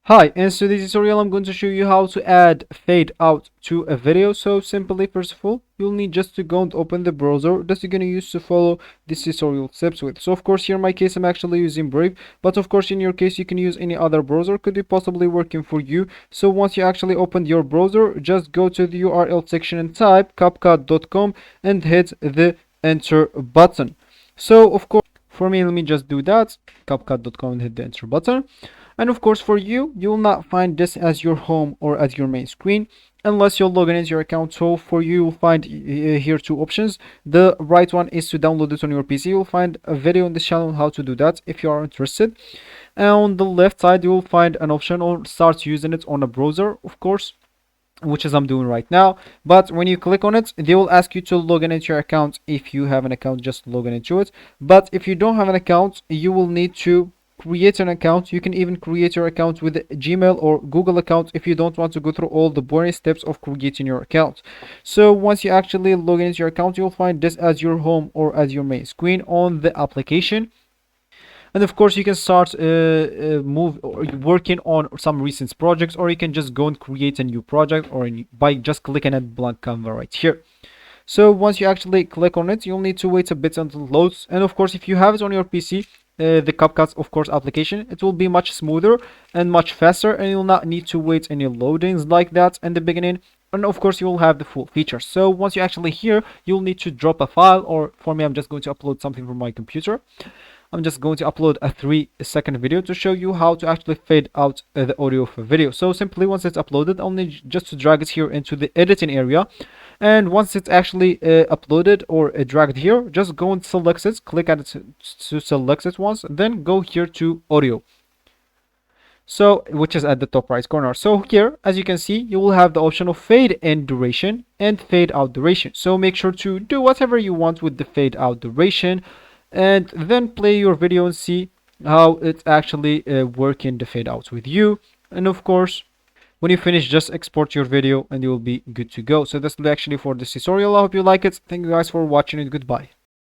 Hi, in today's tutorial I'm going to show you how to add fade out to a video. So simply, first of all, you'll need just to go and open the browser that you're going to use to follow this tutorial steps with. So of course, here in my case I'm actually using Brave, but of course in your case you can use any other browser, could be possibly working for you. So once you actually open your browser, just go to the URL section and type CapCut.com and hit the enter button. So of course, for me, let me just do that, CapCut.com, and hit the enter button. And of course, for you, you will not find this as your home or as your main screen unless you're logging into your account. So for you, you'll find here two options. The right one is to download it on your PC. You'll find a video on this channel on how to do that if you are interested. And on the left side, you will find an option or start using it on a browser, of course, which is I'm doing right now. But when you click on it, they will ask you to log in into your account. If you have an account, just log in into it. But if you don't have an account, you will need to create an account. You can even create your account with Gmail or Google account if you don't want to go through all the boring steps of creating your account. So once you actually log in into your account, you'll find this as your home or as your main screen on the application. And of course you can start move or working on some recent projects, or you can just go and create a new project or by just clicking at blank canvas right here. So once you actually click on it, you'll need to wait a bit until it loads. And of course, if you have it on your PC, the CapCut of course application, it will be much smoother and much faster, and you'll not need to wait any loadings like that in the beginning. And of course you will have the full features. So once you actually here, you'll need to drop a file, or for me I'm just going to upload something from my computer. I'm just going to upload a 3-second video to show you how to actually fade out the audio of a video. So simply, once it's uploaded, I'll need just to drag it here into the editing area. And once it's actually uploaded or dragged here, just go and select it, click at it to select it once, then go here to audio. So, which is at the top right corner. So here, as you can see, you will have the option of fade in duration and fade out duration. So make sure to do whatever you want with the fade out duration, and then play your video and see how it's actually working the fade out with you. And of course, when you finish, just export your video and you will be good to go. So that's actually for this tutorial. I hope you like it. Thank you guys for watching, and goodbye.